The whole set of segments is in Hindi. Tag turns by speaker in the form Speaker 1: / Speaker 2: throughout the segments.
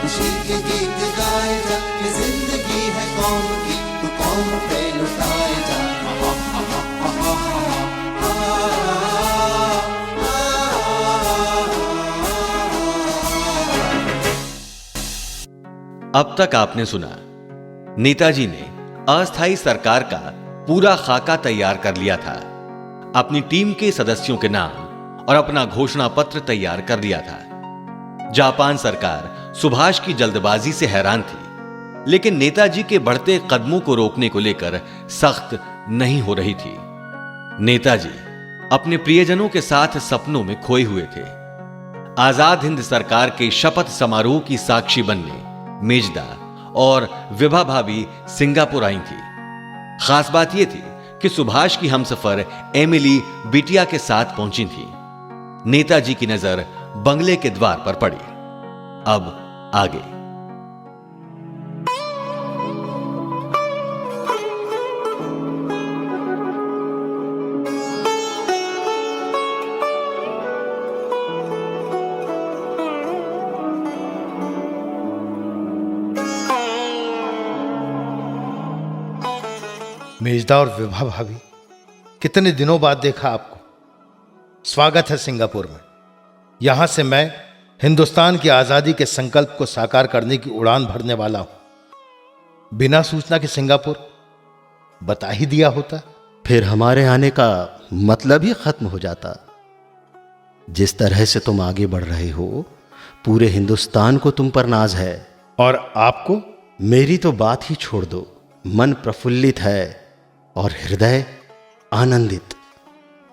Speaker 1: खुशी के गीत गाए जा, ये जिंदगी है कौम की, तू कौम पे लुटाए जा।
Speaker 2: अब तक आपने सुना नेताजी ने अस्थायी सरकार का पूरा खाका तैयार कर लिया था, अपनी टीम के सदस्यों के नाम और अपना घोषणा पत्र तैयार कर लिया था। जापान सरकार सुभाष की जल्दबाजी से हैरान थी, लेकिन नेताजी के बढ़ते कदमों को रोकने को लेकर सख्त नहीं हो रही थी। नेताजी अपने प्रियजनों के साथ सपनों में खोए हुए थे। आजाद हिंद सरकार के शपथ समारोह की साक्षी बनने मेजदा और विभा भाभी सिंगापुर आई थी। खास बात यह थी कि सुभाष की हमसफर एमिली बिटिया के साथ पहुंची थी। नेताजी की नजर बंगले के द्वार पर पड़ी। अब आगे।
Speaker 3: मेजदा और विभा भाभी, कितने दिनों बाद देखा आपको। स्वागत है सिंगापुर में। यहां से मैं हिंदुस्तान की आजादी के संकल्प को साकार करने की उड़ान भरने वाला हूं। बिना सूचना के सिंगापुर बता ही दिया होता,
Speaker 4: फिर हमारे आने का मतलब ही खत्म हो जाता। जिस तरह से तुम आगे बढ़ रहे हो, पूरे हिंदुस्तान को तुम पर नाज है।
Speaker 3: और आपको?
Speaker 4: मेरी तो बात ही छोड़ दो। मन प्रफुल्लित है और हृदय आनंदित।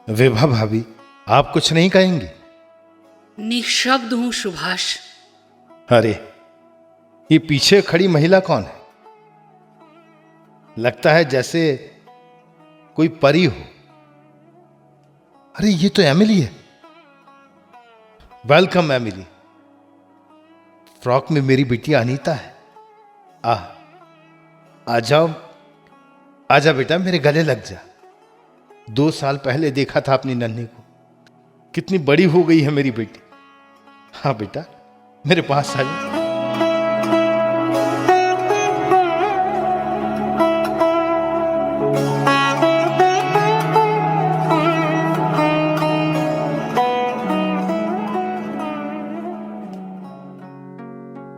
Speaker 3: विभा भाभी, आप कुछ नहीं कहेंगे?
Speaker 5: निशब्द हूं सुभाष।
Speaker 3: अरे, ये पीछे खड़ी महिला कौन है? लगता है जैसे कोई परी हो। अरे, ये तो एमिली है। Welcome Emily. फ्रॉक में मेरी बिटिया अनीता है। आ जाओ, आजा बेटा, मेरे गले लग जा। 2 साल पहले देखा था अपनी नन्ही को, कितनी बड़ी हो गई है मेरी बेटी। हाँ बेटा, मेरे पास आ जा।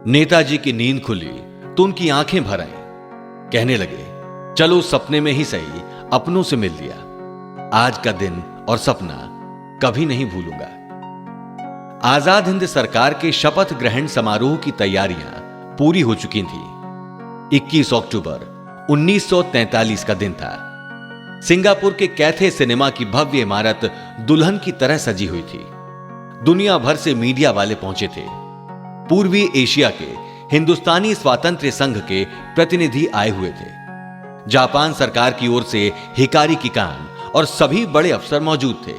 Speaker 2: नेताजी की नींद खुली तो उनकी आंखें भर आईं। कहने लगे, चलो सपने में ही सही अपनों से मिल लिया। आज का दिन और सपना कभी नहीं भूलूंगा। आजाद हिंद सरकार के शपथ ग्रहण समारोह की तैयारियां पूरी हो चुकी थी। 21 अक्टूबर 1943 का दिन था। सिंगापुर के कैथे सिनेमा की भव्य इमारत दुल्हन की तरह सजी हुई थी। दुनिया भर से मीडिया वाले पहुंचे थे। पूर्वी एशिया के हिंदुस्तानी स्वातंत्र्य संघ के प्रतिनिधि आए हुए थे। जापान सरकार की ओर से हिकारी किकान और सभी बड़े अफसर मौजूद थे।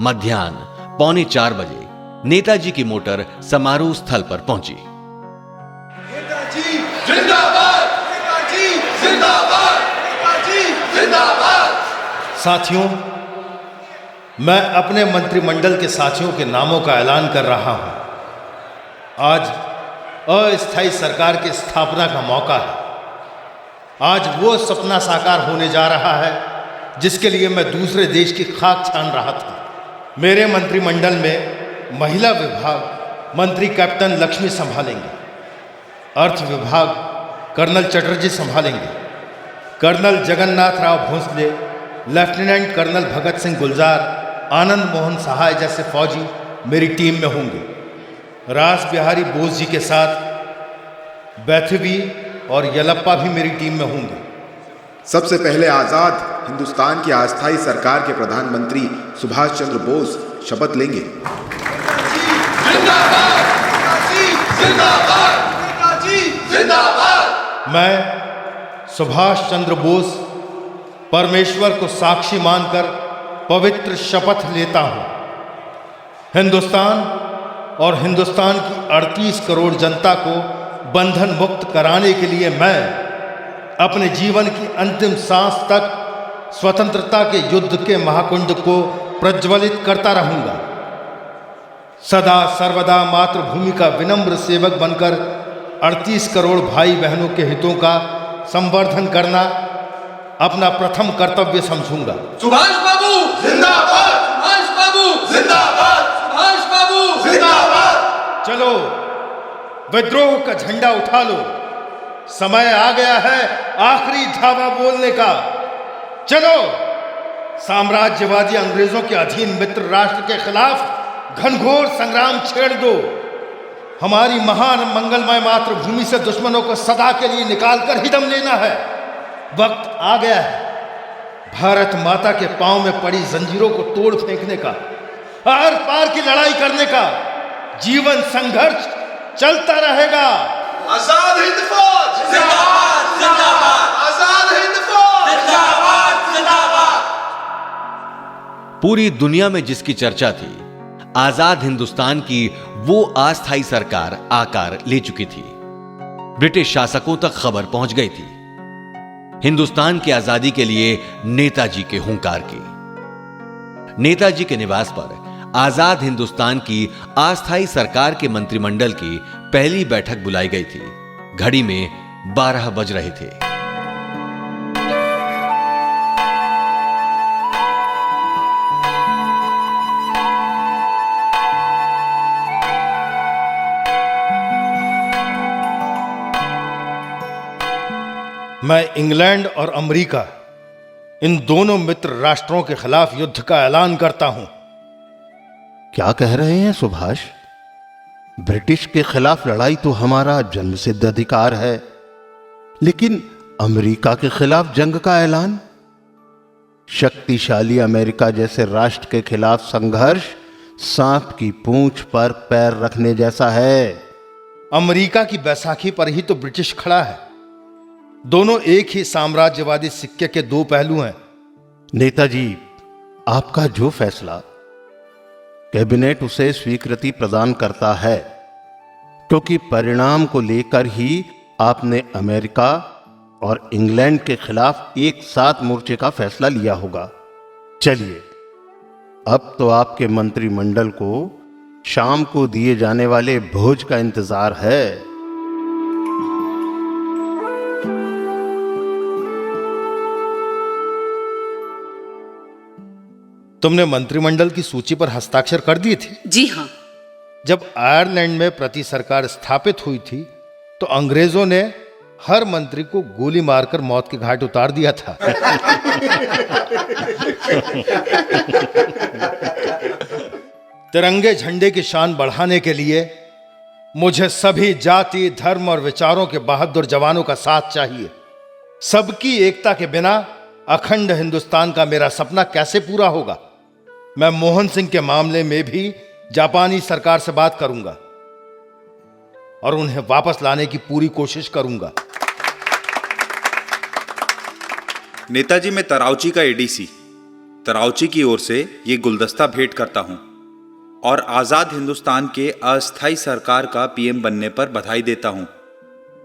Speaker 2: मध्याह्न 3:45 बजे नेताजी की मोटर समारोह स्थल पर पहुंची।
Speaker 6: नेताजी जिंदाबाद! नेताजी जिंदाबाद! नेताजी जिंदाबाद!
Speaker 3: साथियों, मैं अपने मंत्रिमंडल के साथियों के नामों का ऐलान कर रहा हूं। आज अस्थायी सरकार की स्थापना का मौका है। आज वो सपना साकार होने जा रहा है जिसके लिए मैं दूसरे देश की खाक छान रहा था। मेरे मंत्रिमंडल में महिला विभाग मंत्री कैप्टन लक्ष्मी संभालेंगे, अर्थ विभाग कर्नल चटर्जी संभालेंगे, colonel Jagannath Rao Bhonsle, lieutenant colonel Bhagat Singh Gulzar, Anand Mohan Sahay जैसे फौजी मेरी टीम में होंगे। रास बिहारी बोस जी के साथ बैथवी और यलप्पा भी मेरी टीम में होंगे।
Speaker 7: सबसे पहले आजाद हिंदुस्तान की अस्थायी सरकार के प्रधानमंत्री सुभाष चंद्र बोस शपथ लेंगे।
Speaker 6: जिंदाबाद! नेताजी जिंदाबाद! नेताजी जिंदाबाद!
Speaker 3: मैं सुभाष चंद्र बोस परमेश्वर को साक्षी मानकर पवित्र शपथ लेता हूं। हिंदुस्तान और हिंदुस्तान की 38 करोड़ जनता को बंधन मुक्त कराने के लिए मैं अपने जीवन की अंतिम सांस तक स्वतंत्रता के युद्ध के महाकुंड को प्रज्वलित करता रहूंगा। सदा सर्वदा मातृभूमि का विनम्र सेवक बनकर 38 करोड़ भाई बहनों के हितों का संवर्धन करना अपना प्रथम कर्तव्य समझूंगा।
Speaker 6: सुभाष बाबू जिंदाबाद, सुभाष बाबू जिंदाबाद, सुभाष बाबू जिंदाबाद।
Speaker 3: चलो विद्रोह का झंडा उठा लो, समय आ गया है आखिरी धावा बोलने का। चलो साम्राज्यवादी अंग्रेजों के अधीन मित्र राष्ट्र के खिलाफ घनघोर संग्राम छेड़ दो। हमारी महान मंगलमय मातृभूमि से दुश्मनों को सदा के लिए निकालकर ही दम लेना है। वक्त आ गया है भारत माता के पांव में पड़ी जंजीरों को तोड़ फेंकने का, आर पार की लड़ाई करने का। जीवन संघर्ष चलता रहेगा।
Speaker 6: आजाद हिंद फौज जिंदाबाद, जिंदाबाद। आजाद हिंद फौज जिंदाबाद, जिंदाबाद।
Speaker 2: पूरी दुनिया में जिसकी चर्चा थी, आजाद हिंदुस्तान की वो अस्थायी सरकार आकार ले चुकी थी। ब्रिटिश शासकों तक खबर पहुंच गई थी हिंदुस्तान की आजादी के लिए नेताजी के हुंकार की। नेताजी के निवास पर आजाद हिंदुस्तान की अस्थायी सरकार के मंत्रिमंडल की पहली बैठक बुलाई गई थी। घड़ी में 12 बज रहे थे।
Speaker 3: मैं इंग्लैंड और अमेरिका इन दोनों मित्र राष्ट्रों के खिलाफ युद्ध का ऐलान करता हूं।
Speaker 4: क्या कह रहे हैं सुभाष? ब्रिटिश के खिलाफ लड़ाई तो हमारा जन्मसिद्ध अधिकार है, लेकिन अमेरिका के खिलाफ जंग का ऐलान? शक्तिशाली अमेरिका जैसे राष्ट्र के खिलाफ संघर्ष सांप की पूंछ पर पैर रखने जैसा है।
Speaker 3: अमेरिका की बैसाखी पर ही तो ब्रिटिश खड़ा है। दोनों एक ही साम्राज्यवादी सिक्के के दो पहलू हैं।
Speaker 4: नेताजी, आपका जो फैसला, कैबिनेट उसे स्वीकृति प्रदान करता है, क्योंकि परिणाम को लेकर ही आपने अमेरिका और इंग्लैंड के खिलाफ एक साथ मोर्चे का फैसला लिया होगा। चलिए, अब तो आपके मंत्रिमंडल को शाम को दिए जाने वाले भोज का इंतजार है।
Speaker 3: तुमने मंत्रिमंडल की सूची पर हस्ताक्षर कर दिए थे?
Speaker 5: जी हाँ।
Speaker 3: जब आयरलैंड में प्रति सरकार स्थापित हुई थी तो अंग्रेजों ने हर मंत्री को गोली मारकर मौत के घाट उतार दिया था। तिरंगे झंडे की शान बढ़ाने के लिए मुझे सभी जाति, धर्म और विचारों के बहादुर जवानों का साथ चाहिए। सबकी एकता के बिना अखंड हिंदुस्तान का मेरा सपना कैसे पूरा होगा? मैं मोहन सिंह के मामले में भी जापानी सरकार से बात करूंगा और उन्हें वापस लाने की पूरी कोशिश करूंगा।
Speaker 8: नेताजी, मैं तराउची का एडीसी तराउची की ओर से ये गुलदस्ता भेंट करता हूं और आजाद हिंदुस्तान के अस्थायी सरकार का पीएम बनने पर बधाई देता हूं।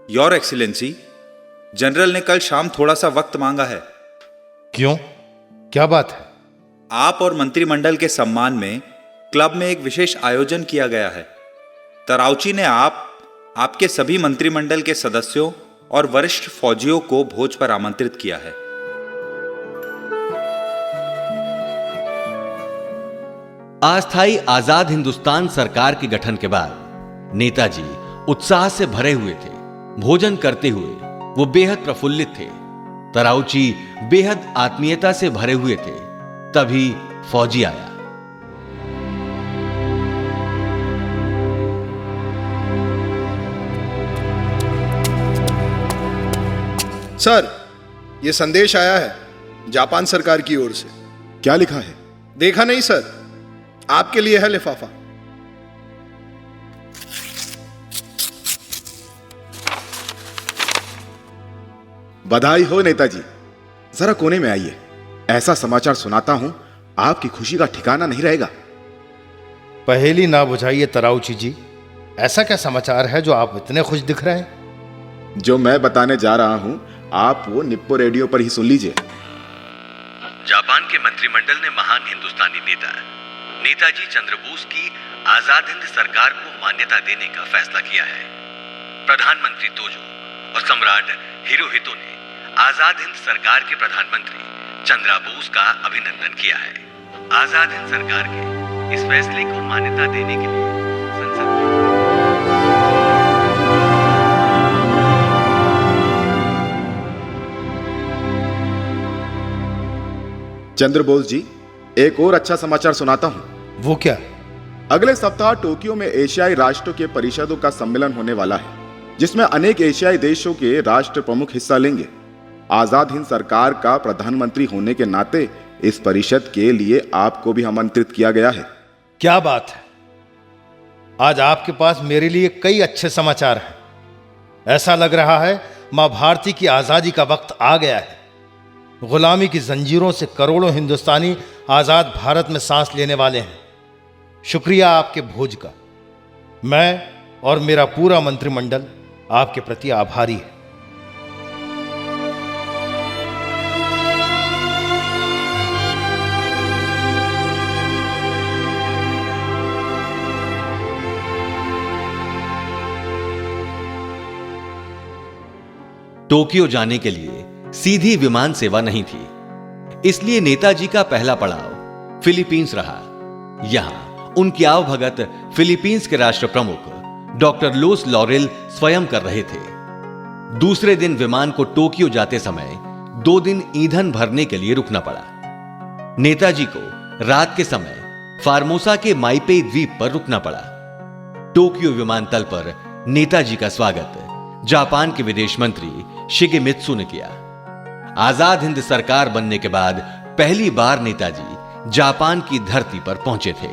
Speaker 8: योर एक्सीलेंसी, जनरल ने कल शाम थोड़ा सा वक्त मांगा है।
Speaker 3: क्यों? क्या बात है?
Speaker 8: आप और मंत्रिमंडल के सम्मान में क्लब में एक विशेष आयोजन किया गया है। तराउची ने आपके सभी मंत्रिमंडल के सदस्यों और वरिष्ठ फौजियों को भोज पर आमंत्रित किया है।
Speaker 2: अस्थायी आजाद हिंदुस्तान सरकार के गठन के बाद नेताजी उत्साह से भरे हुए थे। भोजन करते हुए वो बेहद प्रफुल्लित थे। तराउची बेहद आत्मीयता से भरे हुए थे। तभी फौजी आया।
Speaker 9: सर, ये संदेश आया है जापान सरकार की ओर से।
Speaker 7: क्या लिखा है?
Speaker 9: देखा नहीं सर, आपके लिए है लिफाफा।
Speaker 7: बधाई हो नेताजी। जरा कोने में आइए। ऐसा समाचार सुनाता हूं, आपकी खुशी का ठिकाना नहीं रहेगा।
Speaker 3: पहेली ना बुझाइए तराउची जी, ऐसा क्या समाचार है जो आप इतने खुश दिख रहे हैं?
Speaker 7: जो मैं बताने जा रहा हूं, आप वो निप्पो रेडियो पर ही सुन लीजिए।
Speaker 2: जापान के मंत्रिमंडल ने महान हिंदुस्तानी नेता नेताजी चंद्र बोस की आजाद हिंद सरकार को मान्यता देने का फैसला किया है। प्रधानमंत्री तोजो और सम्राट हिरोहितो ने आजाद हिंद सरकार के प्रधानमंत्री चंद्रा बोस का अभिनंदन किया है। आजाद हिंद सरकार के इस फैसले को मान्यता देने के लिए संसद
Speaker 7: चंद्र बोस जी, एक और अच्छा समाचार सुनाता हूं।
Speaker 3: वो क्या?
Speaker 7: अगले सप्ताह टोक्यो में एशियाई राष्ट्रों के परिषदों का सम्मेलन होने वाला है, जिसमें अनेक एशियाई देशों के राष्ट्र प्रमुख हिस्सा लेंगे। आजाद हिंद सरकार का प्रधानमंत्री होने के नाते इस परिषद के लिए आपको भी आमंत्रित किया गया है।
Speaker 3: क्या बात है! आज आपके पास मेरे लिए कई अच्छे समाचार हैं। ऐसा लग रहा है मां भारती की आजादी का वक्त आ गया है। गुलामी की जंजीरों से करोड़ों हिंदुस्तानी आजाद भारत में सांस लेने वाले हैं। शुक्रिया आपके भोज का। मैं और मेरा पूरा मंत्रिमंडल आपके प्रति आभारी है।
Speaker 2: टोक्यो जाने के लिए सीधी विमान सेवा नहीं थी, इसलिए नेताजी का पहला पड़ाव फिलीपींस रहा। यहां उनकी आवभगत फिलीपींस के राष्ट्र प्रमुख डॉक्टर लोस लॉरेल स्वयं कर रहे थे। दूसरे दिन विमान को टोक्यो जाते समय 2 दिन ईंधन भरने के लिए रुकना पड़ा। नेताजी को रात के समय फार्मोसा के माइपेई द्वीप पर रुकना पड़ा। टोक्यो विमानतल पर नेताजी का स्वागत जापान के विदेश मंत्री शिगेमित्सु ने किया। आजाद हिंद सरकार बनने के बाद पहली बार नेताजी जापान की धरती पर पहुंचे थे।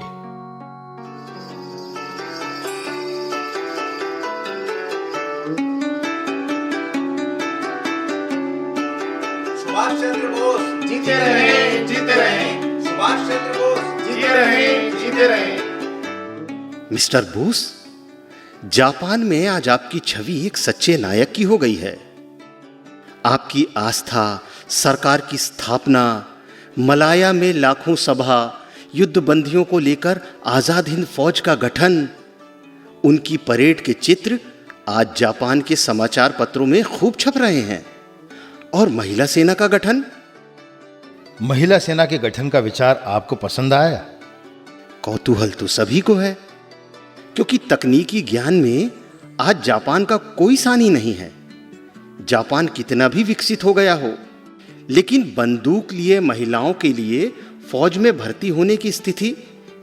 Speaker 6: सुभाष चंद्र बोस जीते रहे, जीते रहे। सुभाष चंद्र बोस जीते रहे, जीते रहे।
Speaker 4: मिस्टर बोस, जापान में आज आपकी छवि एक सच्चे नायक की हो गई है। आपकी आस्था, सरकार की स्थापना, मलाया में लाखों सभा, युद्ध बंदियों को लेकर आजाद हिंद फौज का गठन, उनकी परेड के चित्र आज जापान के समाचार पत्रों में खूब छप रहे हैं। और महिला सेना का गठन।
Speaker 3: महिला सेना के गठन का विचार आपको पसंद आया?
Speaker 4: कौतूहल तो सभी को है, क्योंकि तकनीकी ज्ञान में आज जापान का कोई सानी नहीं है। जापान कितना भी विकसित हो गया हो, लेकिन बंदूक लिए महिलाओं के लिए फौज में भर्ती होने की स्थिति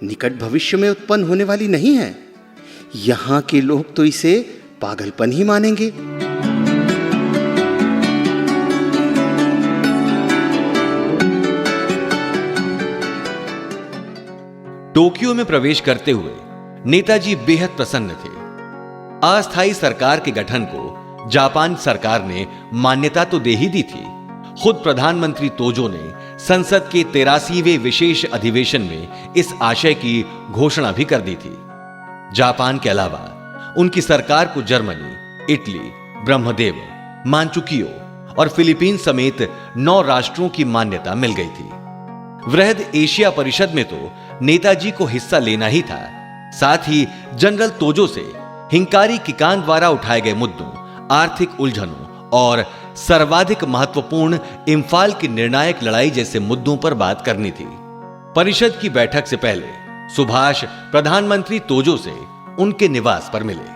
Speaker 4: निकट भविष्य में उत्पन्न होने वाली नहीं है। यहां के लोग तो इसे पागलपन ही मानेंगे।
Speaker 2: टोक्यो में प्रवेश करते हुए नेताजी बेहद प्रसन्न थे। अस्थायी सरकार के गठन को जापान सरकार ने मान्यता तो दे ही दी थी। खुद प्रधानमंत्री तोजो ने संसद के 83वें विशेष अधिवेशन में इस आशय की घोषणा भी कर दी थी। जापान के अलावा उनकी सरकार को जर्मनी, इटली, ब्रह्मदेव, मांचुकियो और फिलीपींस समेत 9 राष्ट्रों की मान्यता मिल गई थी। वृहद एशिया परिषद में तो नेताजी को हिस्सा लेना ही था। साथ ही जनरल तोजो से हिंकारी किकान द्वारा उठाए गए मुद्दों, आर्थिक उलझनों और सर्वाधिक महत्वपूर्ण इम्फाल की निर्णायक लड़ाई जैसे मुद्दों पर बात करनी थी। परिषद की बैठक से पहले सुभाष प्रधानमंत्री तोजो से उनके निवास पर मिले।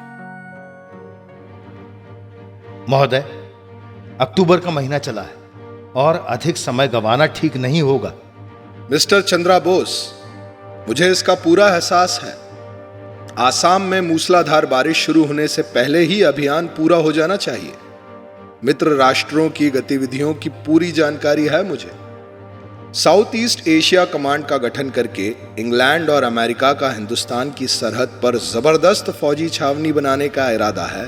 Speaker 3: महोदय, अक्टूबर का महीना चला है और अधिक समय गंवाना ठीक नहीं होगा।
Speaker 9: मिस्टर चंद्रा बोस, मुझे इसका पूरा एहसास है। आसाम में मूसलाधार बारिश शुरू होने से पहले ही अभियान पूरा हो जाना चाहिए। मित्र राष्ट्रों की गतिविधियों की पूरी जानकारी है मुझे। साउथ ईस्ट एशिया कमांड का गठन करके इंग्लैंड और अमेरिका का हिंदुस्तान की सरहद पर जबरदस्त फौजी छावनी बनाने का इरादा है।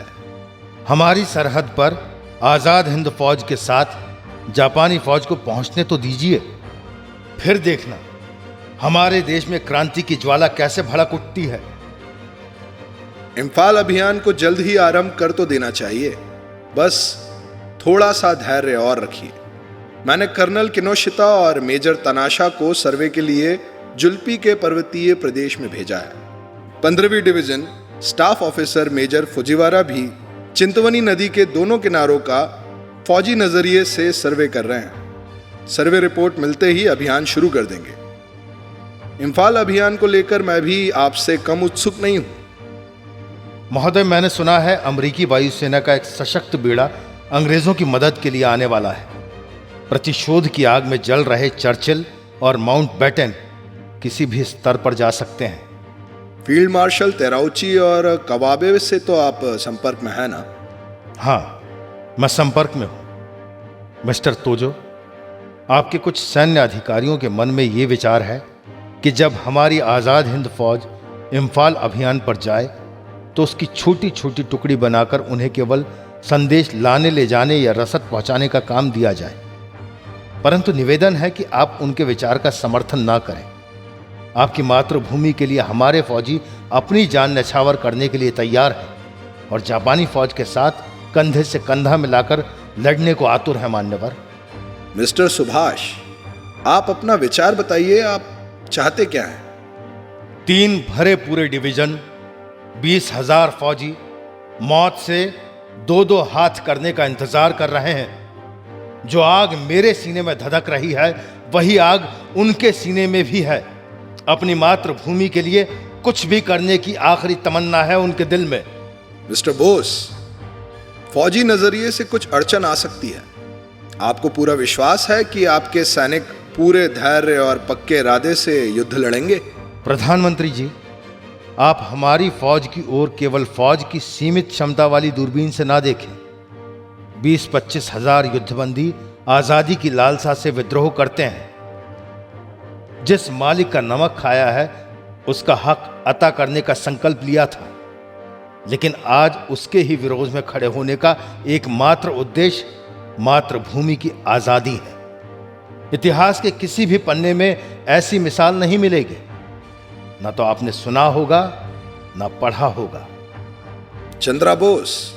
Speaker 3: हमारी सरहद पर आजाद हिंद फौज के साथ जापानी फौज को पहुंचने तो दीजिए, फिर देखना हमारे देश में क्रांति की ज्वाला कैसे भड़क उठती है।
Speaker 9: इम्फाल अभियान को जल्द ही आरंभ कर तो देना चाहिए, बस थोड़ा सा धैर्य और रखिए। मैंने कर्नल किनोशिता और मेजर तनाशा को सर्वे के लिए जुल्पी के पर्वतीय प्रदेश में भेजा है। 15वीं division staff officer major Fujiwara भी चिंतवनी नदी के दोनों किनारों का फौजी नजरिए से सर्वे कर रहे हैं। सर्वे रिपोर्ट मिलते ही अभियान शुरू कर देंगे। इंफाल अभियान को लेकर मैं भी आपसे कम उत्सुक नहीं हूं।
Speaker 3: महोदय, मैंने सुना है अमेरिकी वायुसेना का एक सशक्त बेड़ा अंग्रेजों की मदद के लिए आने वाला है। प्रतिशोध की आग में जल रहे चर्चिल और माउंटबेटन किसी भी स्तर पर जा सकते हैं।
Speaker 9: फील्ड मार्शल तेराउची और कवाबे से तो आप संपर्क में हैं ना?
Speaker 3: हाँ, मैं संपर्क में हूं। मिस्टर तोजो, आपके कुछ सैन्य अधिकारियों के मन में यह विचार है कि जब हमारी आज़ाद हिंद फौज इंफाल अभियान पर जाए तो उसकी छोटी छोटी टुकड़ी बनाकर उन्हें केवल संदेश लाने ले जाने या रसद पहुंचाने का काम दिया जाए। परंतु निवेदन है कि आप उनके विचार का समर्थन ना करें। आपकी मातृभूमि के लिए हमारे फौजी अपनी जान न्यौछावर करने के लिए तैयार हैं और जापानी फौज के साथ कंधे से कंधा मिलाकर लड़ने को आतुर है मान्यवर।
Speaker 9: मिस्टर सुभाष, आप अपना विचार बताइए, आप चाहते क्या हैं?
Speaker 3: 3 भरे पूरे डिवीजन, 20,000 फौजी मौत से 2-2 हाथ करने का इंतजार कर रहे हैं। जो आग मेरे सीने में धधक रही है वही आग उनके सीने में भी है। अपनी मातृभूमि के लिए कुछ भी करने की आखिरी तमन्ना है उनके दिल में।
Speaker 9: मिस्टर बोस, फौजी नजरिए से कुछ अड़चन आ सकती है। आपको पूरा विश्वास है कि आपके सैनिक पूरे धैर्य और पक्के इरादे से युद्ध लड़ेंगे?
Speaker 3: प्रधानमंत्री जी, आप हमारी फौज की ओर केवल फौज की सीमित क्षमता वाली दूरबीन से ना देखें। 20-25 हजार युद्धबंदी आजादी की लालसा से विद्रोह करते हैं। जिस मालिक का नमक खाया है उसका हक अता करने का संकल्प लिया था, लेकिन आज उसके ही विरोध में खड़े होने का एकमात्र उद्देश्य मातृभूमि की आजादी है। इतिहास के किसी भी पन्ने में ऐसी मिसाल नहीं मिलेगी। ना तो आपने सुना होगा ना पढ़ा होगा।
Speaker 9: चंद्रा बोस,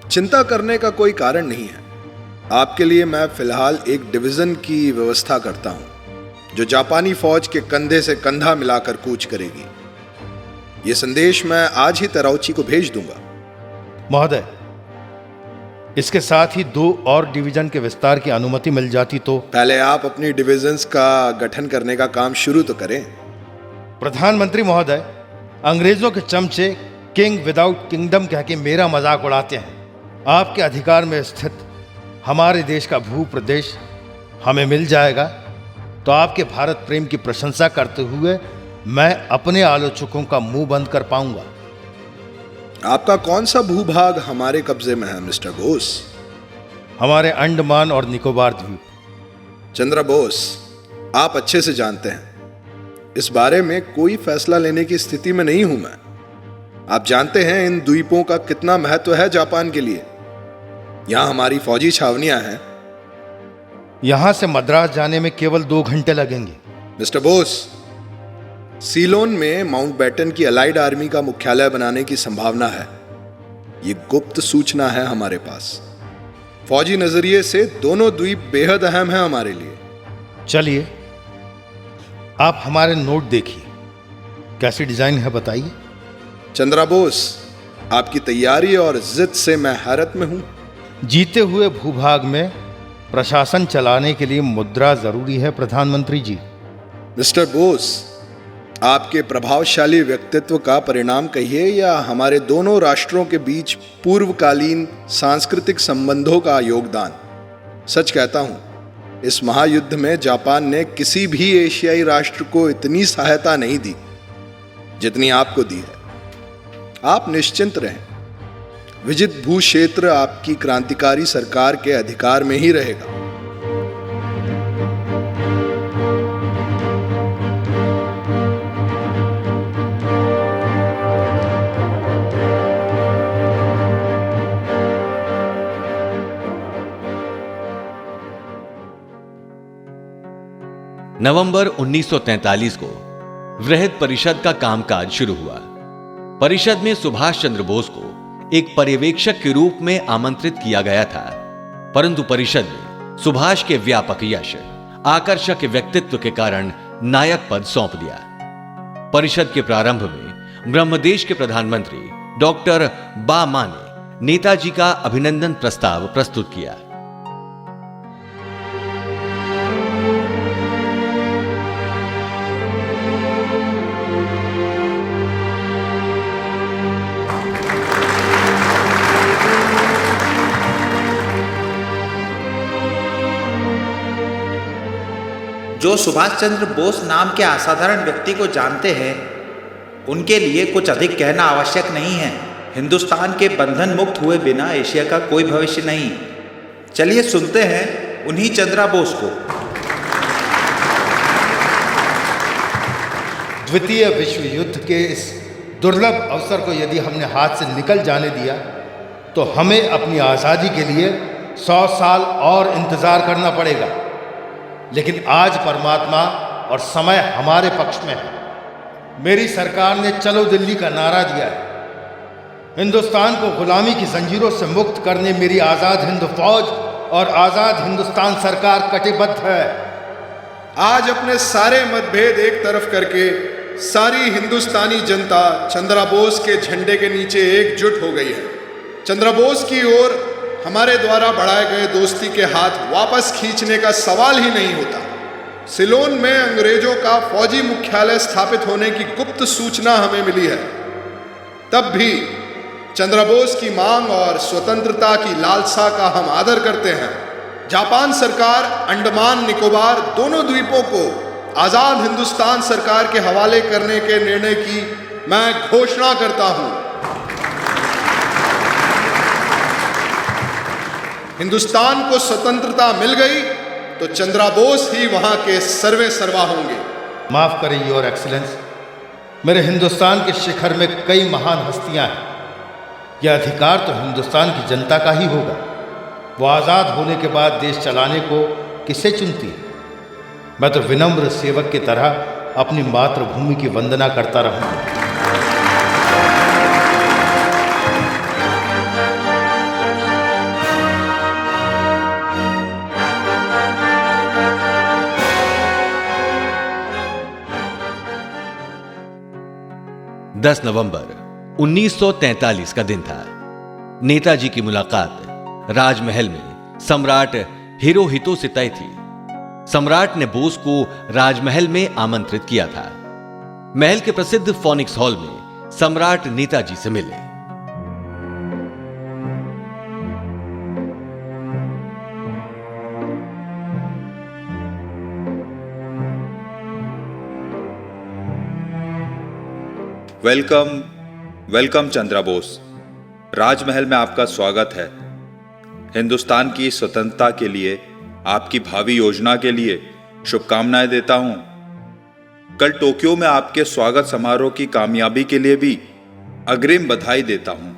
Speaker 9: चिंता करने का कोई कारण नहीं है। आपके लिए मैं फिलहाल एक डिवीजन की व्यवस्था करता हूं जो जापानी फौज के कंधे से कंधा मिलाकर कूच करेगी। यह संदेश मैं आज ही तेराउची को भेज दूंगा।
Speaker 3: महोदय, इसके साथ ही 2 और डिवीजन के विस्तार की अनुमति मिल जाती तो।
Speaker 9: पहले आप अपनी डिविजन्स का गठन करने का काम शुरू तो करें।
Speaker 3: प्रधानमंत्री महोदय, अंग्रेजों के चमचे किंग विदाउट किंगडम कह के मेरा मजाक उड़ाते हैं। आपके अधिकार में स्थित हमारे देश का भू प्रदेश हमें मिल जाएगा तो आपके भारत प्रेम की प्रशंसा करते हुए मैं अपने आलोचकों का मुंह बंद कर पाऊंगा।
Speaker 9: आपका कौन सा भूभाग हमारे कब्जे में है मिस्टर बोस?
Speaker 3: हमारे अंडमान और निकोबार द्वीप।
Speaker 9: चंद्रा बोस, आप अच्छे से जानते हैं इस बारे में कोई फैसला लेने की स्थिति में नहीं हूं मैं। आप जानते हैं इन द्वीपों का कितना महत्व है जापान के लिए। यहां हमारी फौजी छावनियां हैं।
Speaker 3: यहां से मद्रास जाने में केवल 2 घंटे लगेंगे।
Speaker 9: मिस्टर बोस, सीलोन में माउंटबेटन की अलाइड आर्मी का मुख्यालय बनाने की संभावना है। यह गुप्त सूचना है हमारे पास। फौजी नजरिए से दोनों द्वीप बेहद अहम है हमारे लिए।
Speaker 3: चलिए, आप हमारे नोट देखिए। कैसी डिजाइन है बताइए।
Speaker 9: चंद्रा बोस, आपकी तैयारी और जिद से मैं हैरत में हूं।
Speaker 3: जीते हुए भूभाग में प्रशासन चलाने के लिए मुद्रा जरूरी है प्रधानमंत्री जी।
Speaker 9: मिस्टर बोस, आपके प्रभावशाली व्यक्तित्व का परिणाम कहिए या हमारे दोनों राष्ट्रों के बीच पूर्वकालीन सांस्कृतिक संबंधों का योगदान। सच कहता हूं, इस महायुद्ध में जापान ने किसी भी एशियाई राष्ट्र को इतनी सहायता नहीं दी जितनी आपको दी है। आप निश्चिंत रहें, विजित भू क्षेत्र आपकी क्रांतिकारी सरकार के अधिकार में ही रहेगा।
Speaker 2: नवंबर 1943 को वृहद परिषद का कामकाज शुरू हुआ। परिषद में सुभाष चंद्र बोस को एक पर्यवेक्षक के रूप में आमंत्रित किया गया था, परंतु परिषद ने सुभाष के व्यापक यश, आकर्षक व्यक्तित्व के कारण नायक पद सौंप दिया। परिषद के प्रारंभ में ब्रह्मदेश के प्रधानमंत्री डॉक्टर बा माने नेताजी का अभिनंदन प्रस्ताव प्रस्तुत किया।
Speaker 8: जो सुभाष चंद्र बोस नाम के असाधारण व्यक्ति को जानते हैं उनके लिए कुछ अधिक कहना आवश्यक नहीं है। हिंदुस्तान के बंधन मुक्त हुए बिना एशिया का कोई भविष्य नहीं। चलिए सुनते हैं उन्हीं चंद्रा बोस को।
Speaker 3: द्वितीय विश्व युद्ध के इस दुर्लभ अवसर को यदि हमने हाथ से निकल जाने दिया तो हमें अपनी आज़ादी के लिए 100 साल और इंतज़ार करना पड़ेगा। लेकिन आज परमात्मा और समय हमारे पक्ष में है। मेरी सरकार ने चलो दिल्ली का नारा दिया है। हिंदुस्तान को गुलामी की जंजीरों से मुक्त करने मेरी आज़ाद हिंद फौज और आज़ाद हिंदुस्तान सरकार कटिबद्ध है।
Speaker 9: आज अपने सारे मतभेद एक तरफ करके सारी हिंदुस्तानी जनता चंद्रा बोस के झंडे के नीचे एकजुट हो गई है। चंद्रा बोस की ओर हमारे द्वारा बढ़ाए गए दोस्ती के हाथ वापस खींचने का सवाल ही नहीं होता। सिलोन में अंग्रेजों का फौजी मुख्यालय स्थापित होने की गुप्त सूचना हमें मिली है। तब भी चंद्रा बोस की मांग और स्वतंत्रता की लालसा का हम आदर करते हैं। जापान सरकार अंडमान निकोबार दोनों द्वीपों को आजाद हिंदुस्तान सरकार के हवाले करने के निर्णय की मैं घोषणा करता हूं। हिंदुस्तान को स्वतंत्रता मिल गई तो चंद्रा बोस ही वहां के सर्वे सर्वा होंगे।
Speaker 3: माफ करें योर एक्सीलेंस, मेरे हिंदुस्तान के शिखर में कई महान हस्तियां हैं। यह अधिकार तो हिंदुस्तान की जनता का ही होगा। वो आज़ाद होने के बाद देश चलाने को किसे चुनती है? मैं तो विनम्र सेवक की तरह अपनी मातृभूमि की वंदना करता रहूंगा।
Speaker 2: 10 नवंबर 1943 का दिन था। नेताजी की मुलाकात राजमहल में सम्राट हिरोहितो से तय थी। सम्राट ने बोस को राजमहल में आमंत्रित किया था। महल के प्रसिद्ध फोनिक्स हॉल में सम्राट नेताजी से मिले।
Speaker 8: Welcome welcome Chandra Bose. राजमहल में आपका स्वागत है। हिंदुस्तान की स्वतंत्रता के लिए, आपकी भावी योजना के लिए शुभकामनाएं देता हूं। कल टोक्यो में आपके स्वागत समारोह की कामयाबी के लिए भी अग्रिम बधाई देता हूं।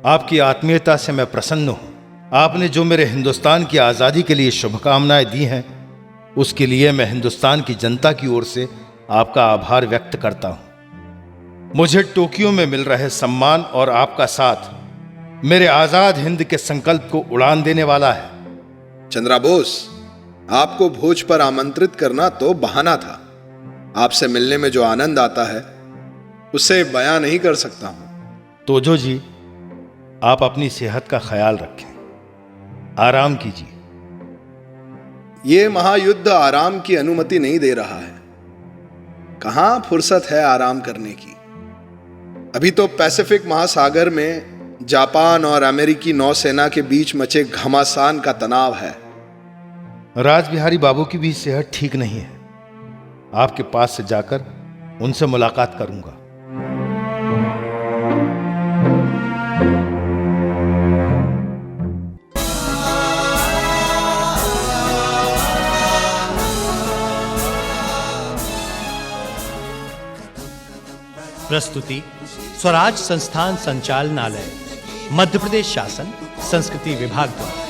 Speaker 3: आपकी आत्मीयता से मैं प्रसन्न हूं। आपने जो मेरे हिंदुस्तान की आज़ादी के लिए शुभकामनाएं दी हैं, उसके लिए मैं हिंदुस्तान की जनता की ओर से आपका आभार व्यक्त करता हूं। मुझे टोक्यो में मिल रहे सम्मान और आपका साथ मेरे आज़ाद हिंद के संकल्प को उड़ान देने वाला है।
Speaker 9: चंद्रा बोस, आपको भोज पर आमंत्रित करना तो बहाना था। आपसे मिलने में जो आनंद आता है उसे बयां नहीं कर सकता हूं।
Speaker 3: तोजो जी, आप अपनी सेहत का ख्याल रखें, आराम कीजिए।
Speaker 9: ये महायुद्ध आराम की अनुमति नहीं दे रहा है। कहां फुर्सत है आराम करने की। अभी तो पैसिफिक महासागर में जापान और अमेरिकी नौसेना के बीच मचे घमासान का तनाव है।
Speaker 3: राजबिहारी बाबू की भी सेहत ठीक नहीं है। आपके पास से जाकर उनसे मुलाकात करूंगा।
Speaker 10: प्रस्तुति स्वराज संस्थान संचालनालय, मध्य प्रदेश शासन संस्कृति विभाग द्वारा।